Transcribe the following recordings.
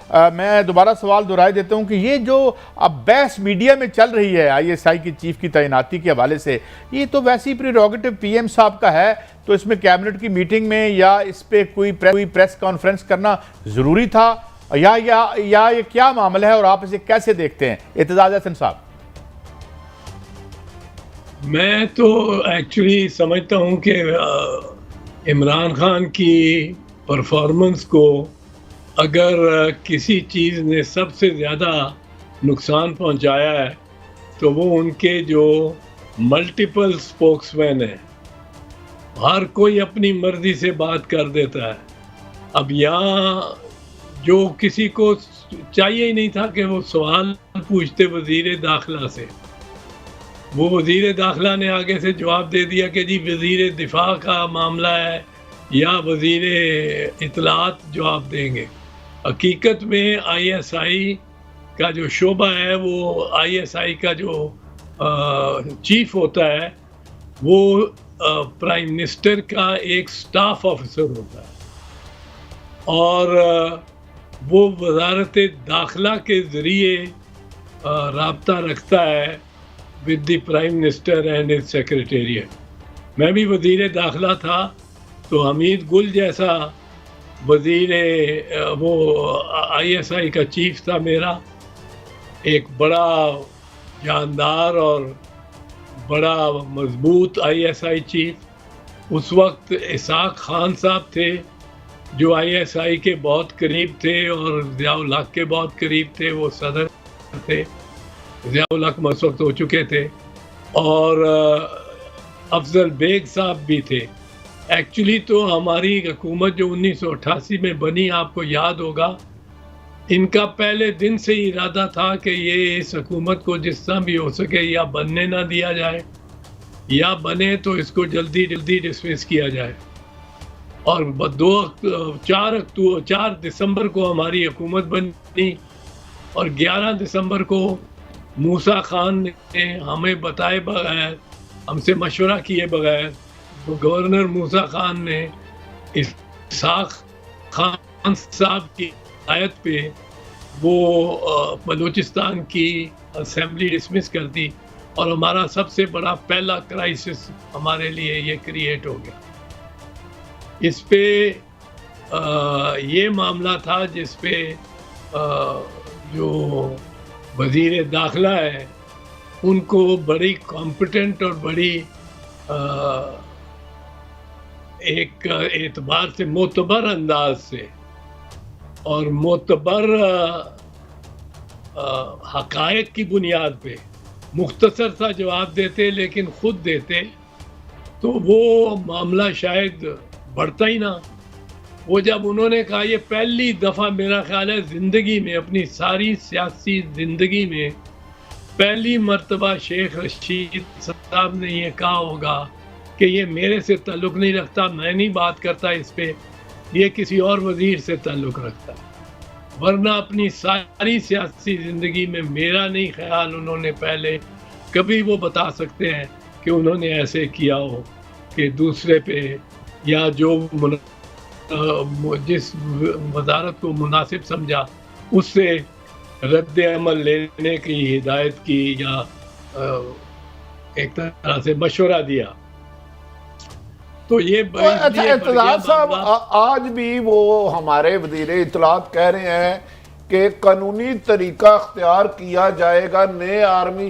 میں دوبارہ سوال دہرائے دیتا ہوں کہ یہ جو اب بحث میڈیا میں چل رہی ہے آئی ایس آئی کی چیف کی تعیناتی کے حوالے سے، یہ تو ویسی پریروگیٹو پی ایم صاحب کا ہے، تو اس میں کیبنٹ کی میٹنگ میں یا اس پہ کوئی پریس کانفرنس کرنا ضروری تھا یا یہ کیا معاملہ ہے اور آپ اسے کیسے دیکھتے ہیں؟ اعتزاز احسن صاحب۔ میں تو ایکچولی سمجھتا ہوں کہ عمران خان کی پرفارمنس کو اگر کسی چیز نے سب سے زیادہ نقصان پہنچایا ہے تو وہ ان کے جو ملٹیپل سپوکس مین ہیں، ہر کوئی اپنی مرضی سے بات کر دیتا ہے۔ اب یہاں جو کسی کو چاہیے ہی نہیں تھا کہ وہ سوال پوچھتے وزیر داخلہ سے، وہ وزیر داخلہ نے آگے سے جواب دے دیا کہ جی وزیر دفاع کا معاملہ ہے یا وزیر اطلاعات جواب دیں گے۔ حقیقت میں آئی ایس آئی کا جو شعبہ ہے، وہ آئی ایس آئی کا جو چیف ہوتا ہے وہ پرائم منسٹر کا ایک سٹاف آفیسر ہوتا ہے، اور وہ وزارت داخلہ کے ذریعے رابطہ رکھتا ہے with the Prime Minister and his Secretariat۔ میں بھی وزیر داخلہ تھا تو حمید گل جیسا وزیر وہ آئی ایس آئی کا چیف تھا میرا، ایک بڑا جاندار اور بڑا مضبوط آئی ایس آئی چیف۔ اس وقت اسحاق خان صاحب تھے جو آئی ایس آئی کے بہت قریب تھے اور ضیاء الحق کے بہت قریب تھے، وہ صدر تھے، ضیاء الحق اس وقت ہو چکے تھے، اور افضل بیگ صاحب بھی تھے۔ ایکچولی تو ہماری حکومت جو 1988 میں بنی، آپ کو یاد ہوگا، ان کا پہلے دن سے ہی ارادہ تھا کہ یہ اس حکومت کو جس طرح بھی ہو سکے یا بننے نہ دیا جائے، یا بنے تو اس کو جلدی ڈسمس کیا جائے۔ اور 4 دسمبر کو ہماری حکومت بنی، اور 11 دسمبر کو موسیٰ خان نے ہمیں بتائے بغیر، ہم سے مشورہ کیے بغیر، گورنر موسیٰ خان نے اسحاق خان صاحب کی ہدایت پہ وہ بلوچستان کی اسمبلی ڈسمس کر دی، اور ہمارا سب سے بڑا پہلا کرائسس ہمارے لیے یہ کریٹ ہو گیا۔ اس پہ یہ معاملہ تھا جس پہ جو وزیر داخلہ ہے ان کو بڑی کمپیٹنٹ اور بڑی ایک اعتبار سے معتبر انداز سے اور معتبر حقائق کی بنیاد پہ مختصر سا جواب دیتے، لیکن خود دیتے تو وہ معاملہ شاید بڑھتا ہی نہ۔ وہ جب انہوں نے کہا، یہ پہلی دفعہ میرا خیال ہے زندگی میں، اپنی ساری سیاسی زندگی میں پہلی مرتبہ شیخ رشید صاحب نے یہ کہا ہوگا کہ یہ میرے سے تعلق نہیں رکھتا، میں نہیں بات کرتا اس پہ، یہ کسی اور وزیر سے تعلق رکھتا ہے۔ ورنہ اپنی ساری سیاسی زندگی میں میرا نہیں خیال انہوں نے پہلے کبھی وہ بتا سکتے ہیں کہ انہوں نے ایسے کیا ہو کہ دوسرے پہ یا جو جس وزارت کو مناسب سمجھا اس سے رد عمل لینے کی ہدایت کی یا ایک طرح سے مشورہ دیا۔ تو یہ اعتزاز صاحب، آج بھی وہ ہمارے وزیر اطلاعات کہہ رہے ہیں کہ قانونی طریقہ اختیار کیا جائے گا نئے army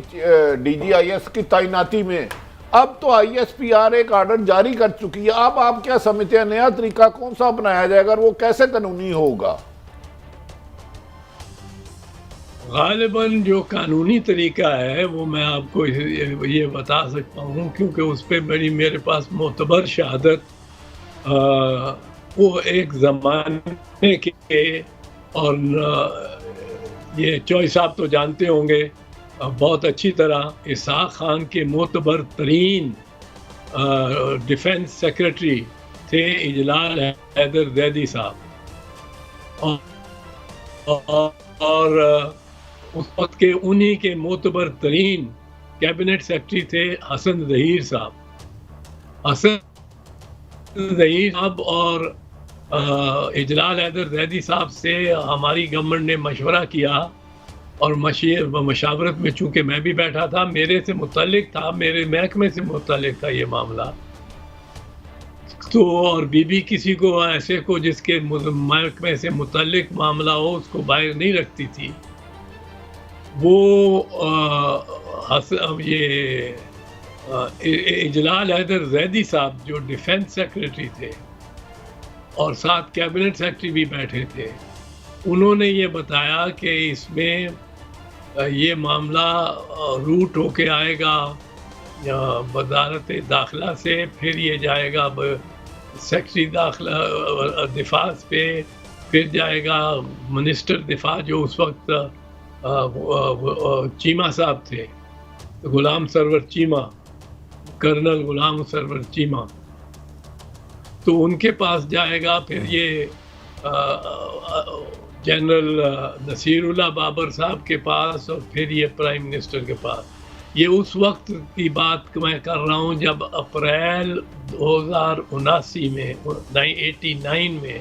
D G I S کی تعیناتی میں۔ اب تو آئی ایس پی آر ایک آرڈر جاری کر چکی ہے، اب آپ کیا سمجھتے ہیں نیا طریقہ کون سا اپنایا جائے گا اور وہ کیسے قانونی ہوگا؟ غالباً جو قانونی طریقہ ہے وہ میں آپ کو یہ بتا سکتا ہوں، کیونکہ اس پہ بڑی میرے پاس معتبر شہادت وہ ایک زمانے کے، اور یہ چوئی صاحب تو جانتے ہوں گے بہت اچھی طرح، اسحاق خان کے معتبر ترین ڈیفنس سیکرٹری تھے اجلال حیدر زیدی صاحب، اور اس وقت کے انہی کے معتبر ترین کیبنٹ سیکرٹری تھے حسن ظہیر صاحب۔ حسن ظہیر صاحب اور اجلال حیدر زیدی صاحب سے ہماری گورنمنٹ نے مشورہ کیا، اور مشاورت میں چونکہ میں بھی بیٹھا تھا، میرے سے متعلق تھا، میرے محکمے سے متعلق تھا یہ معاملہ، تو اور بی کسی کو ایسے کو جس کے محکمے سے متعلق معاملہ ہو اس کو باہر نہیں رکھتی تھی. وہ یہ اجلال حیدر زیدی صاحب جو ڈیفنس سیکریٹری تھے اور ساتھ کیبنٹ سیکریٹری بھی بیٹھے تھے، انہوں نے یہ بتایا کہ اس میں یہ معاملہ روٹ ہو کے آئے گا وزارت داخلہ سے، پھر یہ جائے گا سیکریٹری داخلہ دفاع پہ، پھر جائے گا منسٹر دفاع جو اس وقت چیمہ صاحب تھے، غلام سرور چیمہ، کرنل غلام سرور چیمہ، تو ان کے پاس جائے گا، پھر یہ جنرل نصیر اللہ بابر صاحب کے پاس، اور پھر یہ پرائم منسٹر کے پاس. یہ اس وقت کی بات میں کر رہا ہوں جب اپریل 2079 میں 89 میں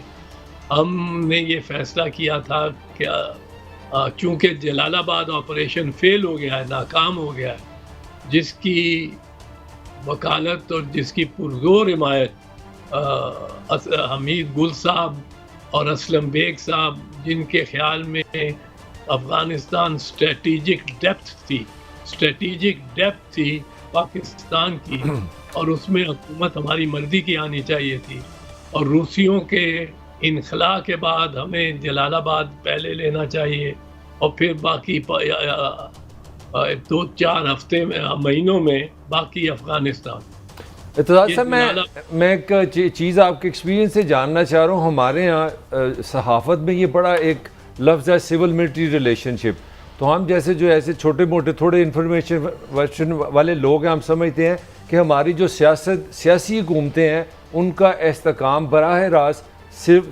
ہم نے یہ فیصلہ کیا تھا کہ چونکہ جلال آباد آپریشن فیل ہو گیا ہے، ناکام ہو گیا ہے، جس کی وکالت اور جس کی پرزور حمایت حمید گل صاحب اور اسلم بیگ صاحب، جن کے خیال میں افغانستان اسٹریٹجک ڈیپتھ تھی پاکستان کی، اور اس میں حکومت ہماری مرضی کی آنی چاہیے تھی، اور روسیوں کے انخلاء کے بعد ہمیں جلال آباد پہلے لینا چاہیے، اور پھر باقی 2-4 ہفتے میں مہینوں میں باقی افغانستان. ارتضا صاحب، میں ایک چیز آپ کے ایکسپیرینس سے جاننا چاہ رہا ہوں. ہمارے ہاں صحافت میں یہ بڑا ایک لفظ ہے سول ملٹری ریلیشن شپ، تو ہم جیسے جو ایسے چھوٹے موٹے تھوڑے انفارمیشن والے لوگ ہیں، ہم سمجھتے ہیں کہ ہماری جو سیاسی حکومتیں ہیں ان کا استحکام براہ راست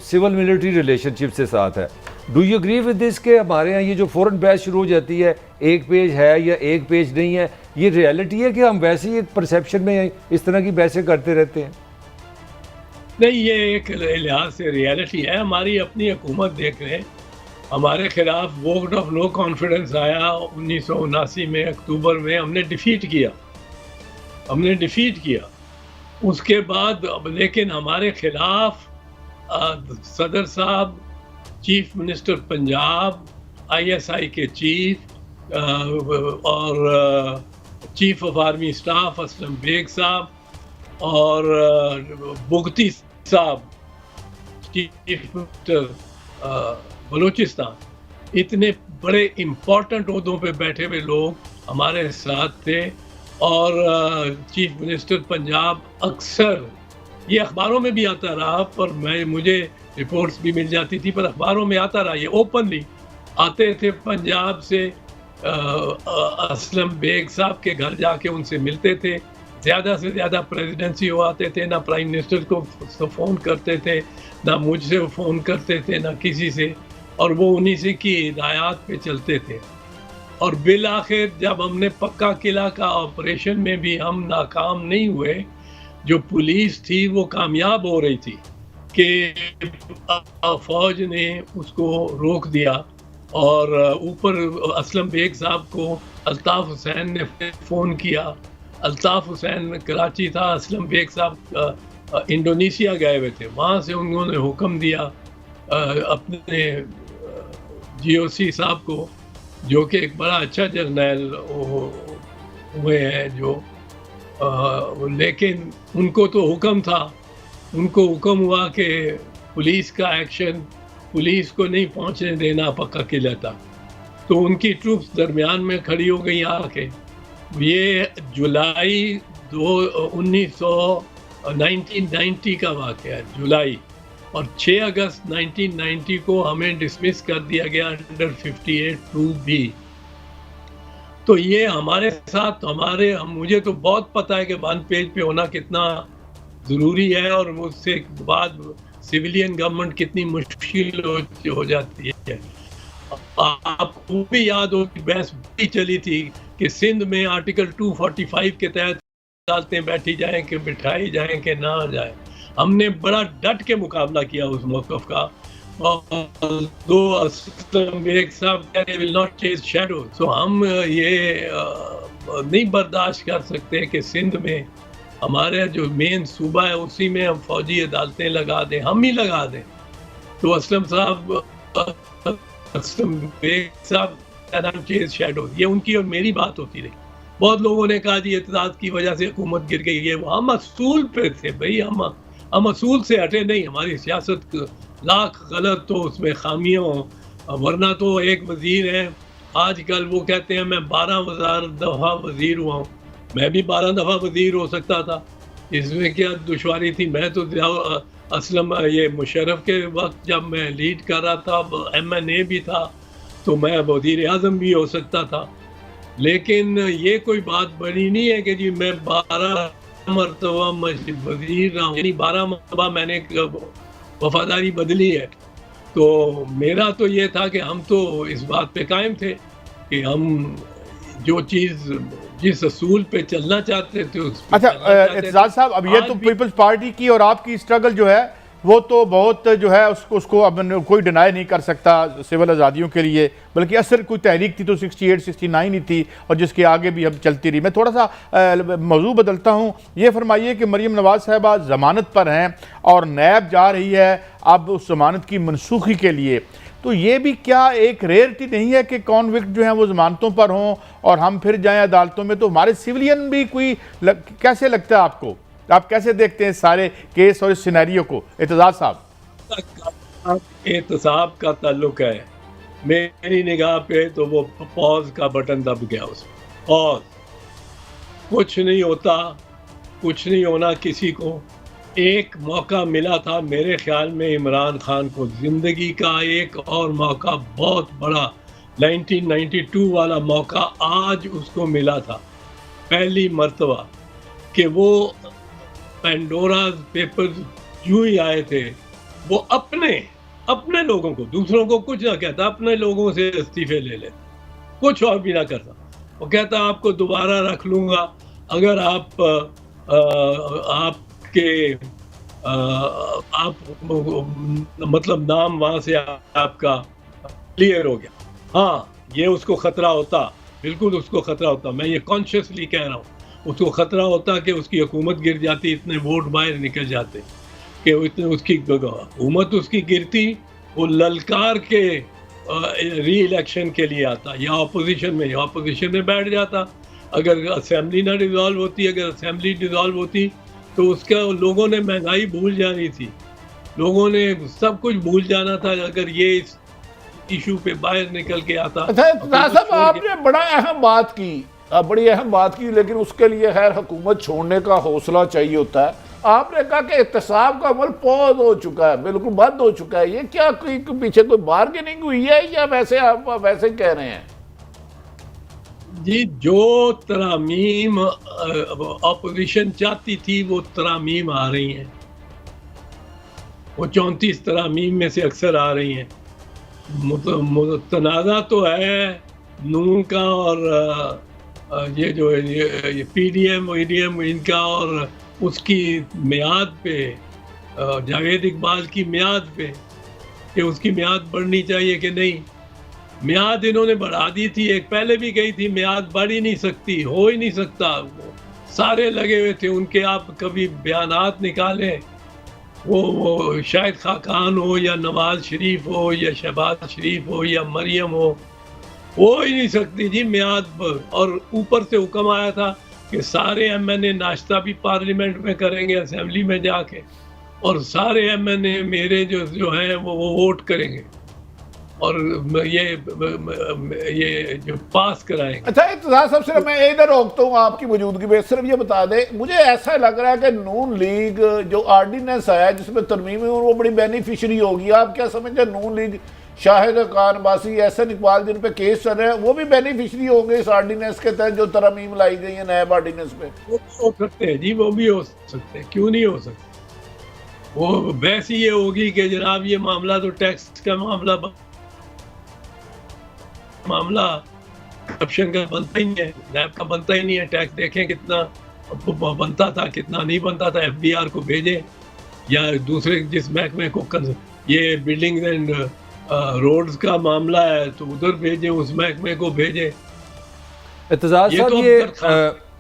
سول ملٹری ریلیشن شپ سے ساتھ ہے. Do you agree with this کہ ہمارے ہاں یہ جو فوراً بحث شروع ہو جاتی ہے ایک پیج ہے یا ایک پیج نہیں ہے، یہ ریئلٹی ہے کہ ہم ویسے ہی ایک پرسیپشن میں اس طرح کی بحثیں کرتے رہتے ہیں؟ نہیں، یہ ایک لحاظ سے ریئلٹی ہے. ہماری اپنی حکومت دیکھ رہے ہیں، ہمارے خلاف ووٹ آف نو کانفیڈنس آیا 1979 میں اکتوبر میں، ہم نے ڈیفیٹ کیا. اس کے بعد لیکن ہمارے خلاف صدر صاحب، چیف منسٹر پنجاب، ISI کے چیف اور chief of army staff Aslam Baig صاحب اور بگٹی صاحب چیف منسٹر بلوچستان، اتنے بڑے امپورٹنٹ عہدوں پہ بیٹھے ہوئے لوگ ہمارے ساتھ تھے. اور چیف منسٹر پنجاب اکثر، یہ اخباروں میں بھی آتا رہا، پر مجھے رپورٹس بھی مل جاتی تھی، پر اخباروں میں آتا رہا، یہ اوپنلی آتے تھے پنجاب سے اسلم بیگ صاحب کے گھر جا کے ان سے ملتے تھے. زیادہ سے زیادہ پریزیڈنسی ہو آتے تھے، نہ پرائم منسٹر کو فون کرتے تھے، نہ مجھ سے فون کرتے تھے، نہ کسی سے، اور وہ انہی سے کی ہدایات پہ چلتے تھے. اور بالآخر جب ہم نے پکا قلعہ کا آپریشن میں بھی ہم ناکام نہیں ہوئے، جو پولیس تھی وہ کامیاب ہو رہی تھی کہ فوج نے اس کو روک دیا، اور اوپر اسلم بیگ صاحب کو الطاف حسین نے فون کیا. الطاف حسین کراچی تھا، اسلم بیگ صاحب انڈونیشیا گئے ہوئے تھے، وہاں سے انہوں نے حکم دیا اپنے GOC صاحب کو، جو کہ ایک بڑا اچھا جرنیل ہوئے ہیں جو، لیکن ان کو تو حکم تھا، ان کو حکم ہوا کہ پولیس کا ایکشن، پولیس کو نہیں پہنچنے دینا پکا قلعہ تک، تو ان کی ٹروپس درمیان میں کھڑی ہو گئی آ کے. یہ جولائی 1990 کا واقعہ ہے، جولائی، اور 6 اگست 1990 کو ہمیں ڈسمس کر دیا گیا انڈر 58(2)B. تو یہ ہمارے ساتھ مجھے تو بہت پتہ ہے کہ 1 پیج پہ ہونا کتنا ضروری ہے، اور اس سے بعد سویلین گورنمنٹ کتنی مشکل ہو جاتی ہے. آپ کو بھی یاد ہو کہ بحث بھی چلی تھی کہ سندھ میں آرٹیکل 245 کے تحت عدالتیں بیٹھی جائیں کہ بٹھائی جائیں کہ نہ جائیں. ہم نے بڑا ڈٹ کے مقابلہ کیا اس موقف کا. اور دو اسلم بیگ صاحب کہہ رہے will not chase shadows. تو ہم یہ نہیں برداشت کر سکتے کہ سندھ میں ہمارے جو مین صوبہ ہے اسی میں ہم فوجی عدالتیں لگا دیں, ہم ہی لگا دیں. تو اسلم بیگ صاحب چیز شیڈو, یہ ان کی اور میری بات ہوتی رہی. بہت لوگوں نے کہا جی اعتراض کی وجہ سے حکومت گر گئی ہے. وہ ہم اصول پہ تھے بھائی, ہم اصول سے ہٹے نہیں. ہماری سیاست لاکھ غلط تو اس میں خامیاں ہوں, ورنہ تو ایک وزیر ہے آج کل وہ کہتے ہیں میں 12 دفعہ وزیر ہوا ہوں. میں بھی 12 دفعہ وزیر ہو سکتا تھا, اس میں کیا دشواری تھی. میں تو اسلم یہ مشرف کے وقت جب میں لیڈ کر رہا تھا MNA بھی تھا تو میں وزیر اعظم بھی ہو سکتا تھا. لیکن یہ کوئی بات بنی نہیں ہے کہ جی میں 12 مرتبہ وزیر رہا ہوں, یعنی 12 مرتبہ میں نے وفاداری بدلی ہے. تو میرا تو یہ تھا کہ ہم تو اس بات پہ قائم تھے کہ ہم جو چیز جس اصول پہ چلنا چاہتے تھے. اچھا اعتزاز صاحب, اب یہ تو پیپلز پارٹی کی اور آپ کی اسٹرگل جو ہے وہ تو بہت جو ہے اس کو اب کوئی ڈینائی نہیں کر سکتا سول آزادیوں کے لیے, بلکہ اصل کوئی تحریک تھی تو 68 69 ہی تھی اور جس کے آگے بھی اب چلتی رہی. میں تھوڑا سا موضوع بدلتا ہوں. یہ فرمائیے کہ مریم نواز صاحبہ ضمانت پر ہیں اور نیب جا رہی ہے اب اس ضمانت کی منسوخی کے لیے, تو یہ بھی کیا ایک ریئرٹی نہیں ہے کہ کانوکٹ جو ہیں وہ ضمانتوں پر ہوں اور ہم پھر جائیں عدالتوں میں؟ تو ہمارے سیولین بھی کوئی کیسے لگتا ہے آپ کو, آپ کیسے دیکھتے ہیں سارے کیس اور اس سینیریو کو؟ اعتزاز صاحب. احتساب کا تعلق ہے میری نگاہ پہ تو وہ پوز کا بٹن دب گیا, اس پوز. کچھ نہیں ہوتا, کچھ نہیں ہونا کسی کو. ایک موقع ملا تھا میرے خیال میں عمران خان کو, زندگی کا ایک اور موقع, بہت بڑا 1992 والا موقع آج اس کو ملا تھا پہلی مرتبہ, کہ وہ پینڈوراز پیپرز یوں ہی آئے تھے, وہ اپنے لوگوں کو, دوسروں کو کچھ نہ کہتا, اپنے لوگوں سے استعفے لے لے, کچھ اور بھی نہ کرتا. وہ کہتا آپ کو دوبارہ رکھ لوں گا اگر آپ مطلب نام وہاں سے آپ کا کلیئر ہو گیا. ہاں یہ اس کو خطرہ ہوتا, بالکل اس کو خطرہ ہوتا, میں یہ کانشیسلی کہہ رہا ہوں, اس کو خطرہ ہوتا کہ اس کی حکومت گر جاتی, اتنے ووٹ باہر نکل جاتے کہ اس کی حکومت اس کی گرتی, وہ للکار کے ری الیکشن کے لیے آتا یا اپوزیشن میں بیٹھ جاتا. اگر اسمبلی نہ ڈیزالو ہوتی, اگر اسمبلی ڈیزالو ہوتی تو اس کا لوگوں نے مہنگائی بھول جانی تھی, لوگوں نے سب کچھ بھول جانا تھا اگر یہ اس ایشو پہ باہر نکل کے آتا. صاحب آپ نے بڑا اہم بات کی, بڑی اہم بات کی, لیکن اس کے لیے خیر حکومت چھوڑنے کا حوصلہ چاہیے ہوتا ہے. آپ نے کہا کہ احتساب کا عمل پوز ہو چکا ہے, بالکل بند ہو چکا ہے. یہ کیا پیچھے کوئی بارگیننگ ہوئی ہے یا ویسے آپ ویسے کہہ رہے ہیں؟ جی جو ترامیم اپوزیشن چاہتی تھی وہ ترامیم آ رہی ہیں, وہ 34 ترامیم میں سے اکثر آ رہی ہیں. تنازع تو ہے نون کا اور یہ جو پی ڈی ایم ان کا, اور اس کی میعاد پہ, جاوید اقبال کی میعاد پہ, کہ اس کی میعاد بڑھنی چاہیے کہ نہیں. میعاد انہوں نے بڑھا دی تھی, ایک پہلے بھی گئی تھی, میعاد بڑھ ہی نہیں سکتی, ہو ہی نہیں سکتا. سارے لگے ہوئے تھے ان کے, آپ کبھی بیانات نکالیں, وہ شاہد خاقان ہو یا نواز شریف ہو یا شہباز شریف ہو یا مریم ہو ہی نہیں سکتی جی میعاد. اور اوپر سے حکم آیا تھا کہ سارے MNA ناشتہ بھی پارلیمنٹ میں کریں گے, اسمبلی میں جا کے, اور سارے MNA میرے جو ہیں وہ ووٹ کریں گے اور یہ جو پاس کرائیں گے. اچھا اعتزاز صاحب, صرف میں ادھر روکتا ہوں آپ کی موجودگی میں, صرف یہ بتا دیں, مجھے ایسا لگ رہا ہے کہ نون لیگ جو آرڈیننس ہے جس میں ترمیم ہے وہ بڑی بینیفیشری ہوگی. آپ کیا سمجھتے ہیں نون لیگ, شاہد خان عباسی, احسن اقبال جن پہ کیس چل رہے ہیں, وہ بھی بینیفیشری ہوں گے اس آرڈیننس کے تحت جو ترمیم لائی گئی ہیں نیب آرڈیننس پہ؟ وہ ہو سکتے ہیں جی, وہ بھی ہو سکتے ہیں, کیوں نہیں ہو سکتے. وہ بحث یہ ہوگی کہ جناب یہ معاملہ تو ٹیکس کا معاملہ کرپشن کا بنتا ہی نہیں ہے, نیب کا بنتا ہی نہیں ہے. ٹیکس دیکھیں کتنا بنتا تھا, کتنا نہیں بنتا تھا, FBR کو بھیجیں, یا دوسرے جس محکمے کو یہ بلڈنگز اینڈ روڈز کا معاملہ ہے تو ادھر بھیجیں، اس محکمے کو بھیجیں. اعتزاز صاحب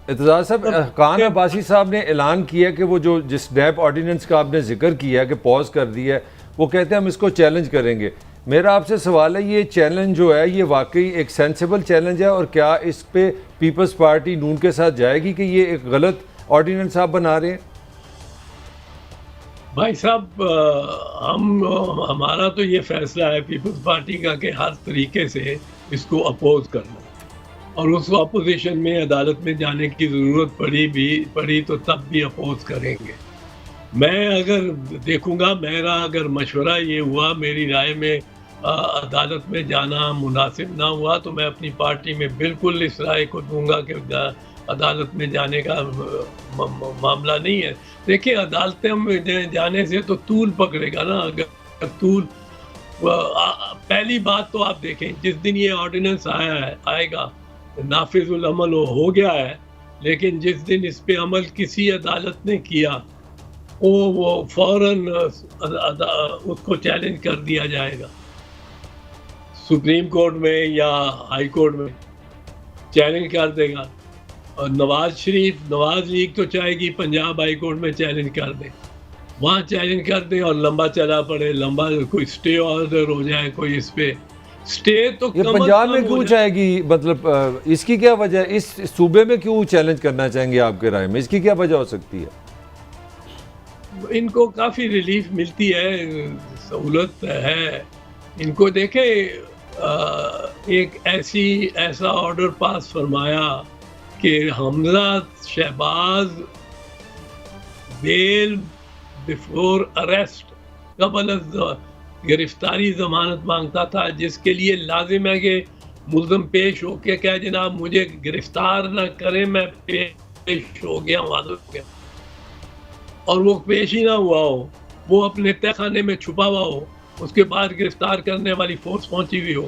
اعتزاز صاحب خان عباسی صاحب نے اعلان کیا کہ وہ جس نیب آرڈیننس کا آپ نے ذکر کیا کہ پاز کر دیا ہے، وہ کہتے ہیں ہم اس کو چیلنج کریں گے. میرا آپ سے سوال ہے یہ چیلنج جو ہے یہ واقعی ایک سینسیبل چیلنج ہے، اور کیا اس پہ پیپلز پارٹی نون کے ساتھ جائے گی کہ یہ ایک غلط آرڈیننس آپ بنا رہے ہیں؟ بھائی صاحب ہمارا تو یہ فیصلہ ہے پیپلز پارٹی کا کہ ہر طریقے سے اس کو اپوز کرنا، اور اس اپوزیشن میں عدالت میں جانے کی ضرورت پڑی تو تب بھی اپوز کریں گے. میں اگر دیکھوں گا، میرا اگر مشورہ یہ ہوا، میری رائے میں عدالت میں جانا مناسب نہ ہوا تو میں اپنی پارٹی میں بالکل اس رائے کو دوں گا کہ عدالت میں جانے کا معاملہ نہیں ہے. دیکھیں عدالتیں میں جانے سے تو طول پکڑے گا نا. اگر طول، پہلی بات تو آپ دیکھیں جس دن یہ آرڈیننس آئے گا نافذ العمل ہو گیا ہے، لیکن جس دن اس پہ عمل کسی عدالت نے کیا وہ فوراً اس کو چیلنج کر دیا جائے گا سپریم کورٹ میں یا ہائی کورٹ میں چیلنج کر دے گا. اور نواز لیگ تو چاہے گی پنجاب ہائی کورٹ میں چیلنج کر دیں، وہاں چیلنج کر دیں اور لمبا چلا پڑے، لمبا کوئی اسٹے آرڈر ہو جائے کوئی اس پہ اسٹے. تو یہ پنجاب میں کیوں چاہے گی؟ مطلب اس کی کیا وجہ، اس صوبے میں کیوں چیلنج کرنا چاہیں گے آپ کے رائے میں؟ اس کی کیا وجہ ہو سکتی ہے؟ ان کو کافی ریلیف ملتی ہے، سہولت ہے ان کو. دیکھیں ایک ایسا آرڈر پاس فرمایا کہ حمزہ شہباز بیل بیفور اریسٹ، قبل از گرفتاری ضمانت مانگتا تھا، جس کے لیے لازم ہے کہ ملزم پیش ہو کے کہے جناب مجھے گرفتار نہ کریں، میں پیش ہو گیا ہوں، حاضر ہو گیا. اور وہ پیش ہی نہ ہوا ہو، وہ اپنے تہہ خانے میں چھپا ہوا ہو، اس کے بعد گرفتار کرنے والی فورس پہنچی ہوئی ہو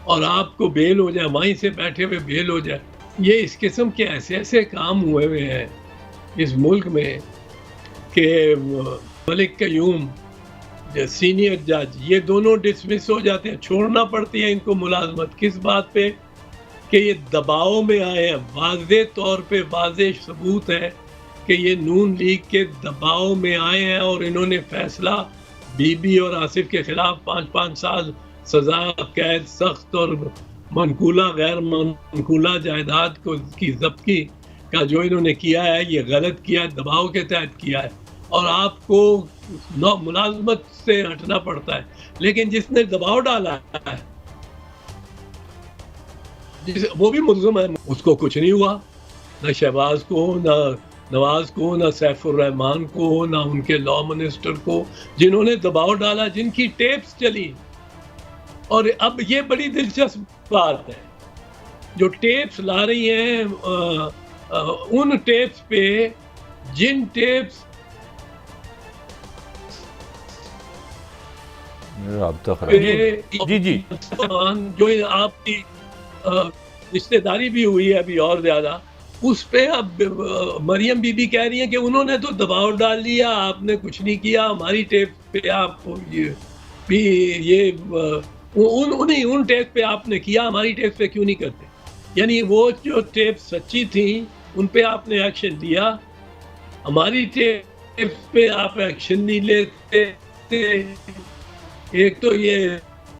اور آپ کو بیل ہو جائے، وہیں سے بیٹھے ہوئے بیل ہو جائے. یہ اس قسم کے ایسے کام ہوئے ہیں اس ملک میں کہ ملک قیوم سینئر جج یہ دونوں ڈسمس ہو جاتے ہیں، چھوڑنا پڑتی ہے ان کو ملازمت. کس بات پہ؟ کہ یہ دباؤ میں آئے ہیں. واضح طور پہ واضح ثبوت ہے کہ یہ نون لیگ کے دباؤ میں آئے ہیں اور انہوں نے فیصلہ بی بی اور آصف کے خلاف 5 سال سزا، قید سخت اور منقولہ غیر منقولہ جائیداد کی ضبطی کا جو انہوں نے کیا ہے یہ غلط کیا ہے، دباؤ کے تحت کیا ہے، اور آپ کو ملازمت سے ہٹنا پڑتا ہے. لیکن جس نے دباؤ ڈالا ہے وہ بھی ملزم ہے، اس کو کچھ نہیں ہوا، نہ شہباز کو، نہ نواز کو، نہ سیف الرحمان کو، نہ ان کے لا منسٹر کو، جنہوں نے دباؤ ڈالا، جن کی ٹیپس چلی. اور اب یہ بڑی دلچسپ بات ہے، جو ٹیپس لا رہی ہیں ان ٹیپس پہ جن ٹیپس جی جو آپ کی رشتہ داری بھی ہوئی ہے ابھی اور زیادہ، اس پہ اب مریم بی بی کہہ رہی ہیں کہ انہوں نے تو دباؤ ڈال لیا، آپ نے کچھ نہیں کیا، ہماری ٹیپ پہ آپ ان ٹیپ پہ آپ نے کیا، ہماری ٹیپ پہ کیوں نہیں کرتے؟ یعنی وہ جو ٹیپ سچی تھیں ان پہ آپ نے ایکشن لیا، ہماری ٹیپ پہ آپ ایکشن نہیں لیتے. ایک تو یہ